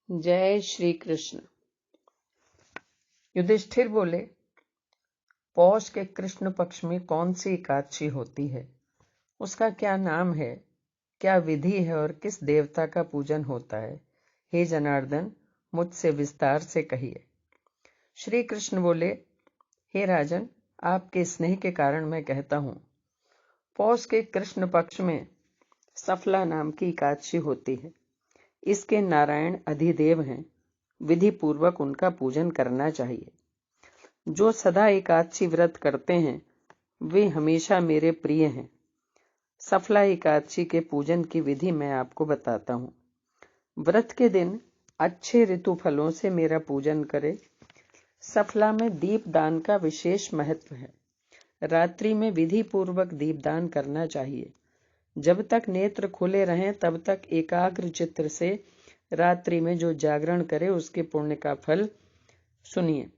जय श्री कृष्ण। युधिष्ठिर बोले, पौष के कृष्ण पक्ष में कौन सी एकादशी होती है, उसका क्या नाम है, क्या विधि है और किस देवता का पूजन होता है? हे जनार्दन, मुझसे विस्तार से कहिए। श्री कृष्ण बोले, हे राजन, आपके स्नेह के कारण मैं कहता हूं। पौष के कृष्ण पक्ष में सफला नाम की एकादशी होती है। इसके नारायण अधिदेव हैं, विधि पूर्वक उनका पूजन करना चाहिए। जो सदा एकादशी व्रत करते हैं वे हमेशा मेरे प्रिय हैं। सफला एकादशी के पूजन की विधि मैं आपको बताता हूँ। व्रत के दिन अच्छे ऋतु फलों से मेरा पूजन करें। सफला में दीपदान का विशेष महत्व है। रात्रि में विधि पूर्वक दीपदान करना चाहिए। जब तक नेत्र खुले रहें तब तक एकाग्र चित्त से रात्रि में जो जागरण करे उसके पुण्य का फल सुनिए।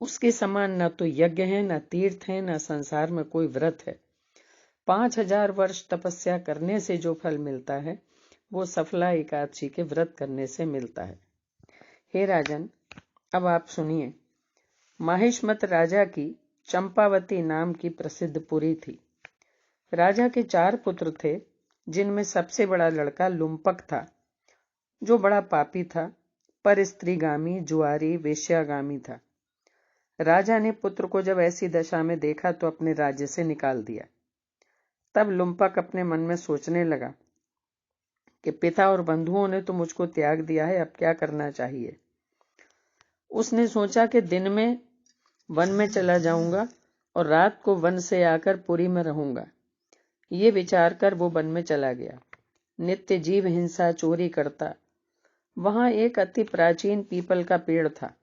उसके समान न तो यज्ञ है, न तीर्थ है, न संसार में कोई व्रत है। 5000 वर्ष तपस्या करने से जो फल मिलता है वो सफला एकादशी के व्रत करने से मिलता है। हे राजन, अब आप सुनिए। माहिष्मत राजा की चंपावती नाम की प्रसिद्ध पुरी थी। राजा के 4 पुत्र थे, जिनमें सबसे बड़ा लड़का लुम्पक था, जो बड़ा पापी था, पर स्त्रीगामी, जुआरी, वेश्यागामी था। राजा ने पुत्र को जब ऐसी दशा में देखा तो अपने राज्य से निकाल दिया। तब लुम्पक अपने मन में सोचने लगा कि पिता और बंधुओं ने तो मुझको त्याग दिया है, अब क्या करना चाहिए। उसने सोचा कि दिन में वन में चला जाऊंगा और रात को वन से आकर पुरी में रहूंगा। ये विचार कर वो वन में चला गया। नित्य जीव हिंसा, चोरी करता। वहां एक अति प्राचीन पीपल का पेड़ था।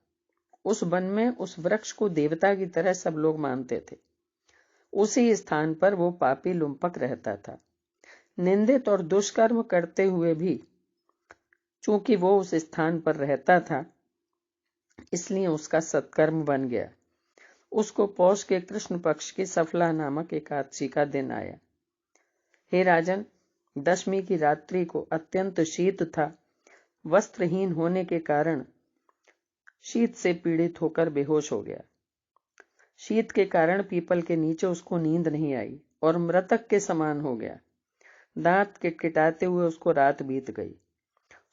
उस वन में उस वृक्ष को देवता की तरह सब लोग मानते थे। उसी स्थान पर वो पापी लुम्पक रहता था। निंदित और दुष्कर्म करते हुए भी चूंकि वो उस स्थान पर रहता था, इसलिए उसका सत्कर्म बन गया। उसको पौष के कृष्ण पक्ष की सफला नामक एकादशी का दिन आया। हे राजन, दशमी की रात्रि को अत्यंत शीत था। वस्त्रहीन होने के कारण शीत से पीड़ित होकर बेहोश हो गया। शीत के कारण पीपल के नीचे उसको नींद नहीं आई और मृतक के समान हो गया। दांत किटकिटाते हुए उसको रात बीत गई।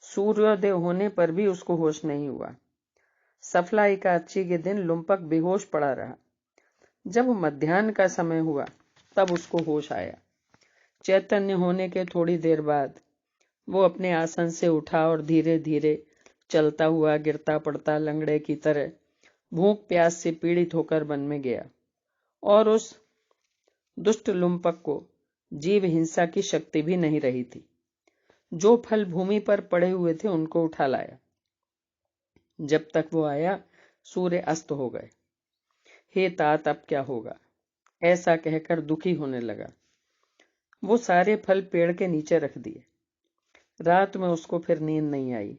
सूर्योदय होने पर भी उसको होश नहीं हुआ। सफला एकादशी के दिन लुम्पक बेहोश पड़ा रहा। जब मध्याह्न का समय हुआ तब उसको होश आया। चैतन्य होने के थोड़ी देर बाद वो अपने आसन से उठा और धीरे धीरे चलता हुआ, गिरता पड़ता लंगड़े की तरह भूख प्यास से पीड़ित होकर वन में गया और उस दुष्ट लुम्पक को जीव हिंसा की शक्ति भी नहीं रही थी। जो फल भूमि पर पड़े हुए थे उनको उठा लाया। जब तक वो आया सूर्य अस्त हो गए। हे तात, अब क्या होगा, ऐसा कहकर दुखी होने लगा। वो सारे फल पेड़ के नीचे रख दिए। रात में उसको फिर नींद नहीं आई।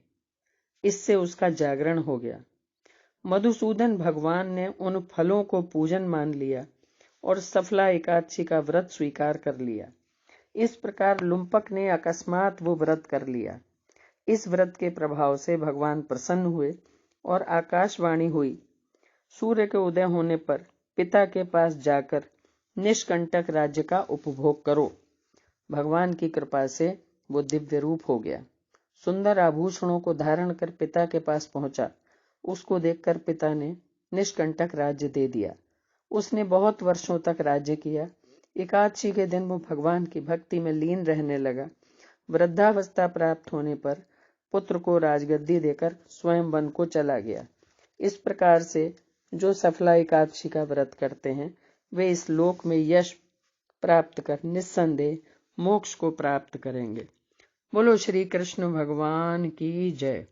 इससे उसका जागरण हो गया। मधुसूदन भगवान ने उन फलों को पूजन मान लिया और सफला एकादशी का व्रत स्वीकार कर लिया। इस प्रकार लुम्पक ने अकस्मात वो व्रत कर लिया। इस व्रत के प्रभाव से भगवान प्रसन्न हुए और आकाशवाणी हुई, सूर्य के उदय होने पर पिता के पास जाकर निष्कंटक राज्य का उपभोग करो। भगवान की कृपा से वो दिव्य रूप हो गया। सुंदर आभूषणों को धारण कर पिता के पास पहुंचा। उसको देखकर पिता ने निष्कंटक राज्य दे दिया। उसने बहुत वर्षों तक राज्य किया। एकादशी के दिन वो भगवान की भक्ति में लीन रहने लगा। वृद्धावस्था प्राप्त होने पर पुत्र को राजगद्दी देकर स्वयं वन को चला गया। इस प्रकार से जो सफला एकादशी का व्रत करते हैं वे इस लोक में यश प्राप्त कर निस्संदेह मोक्ष को प्राप्त करेंगे। बोलो श्री कृष्ण भगवान की जय।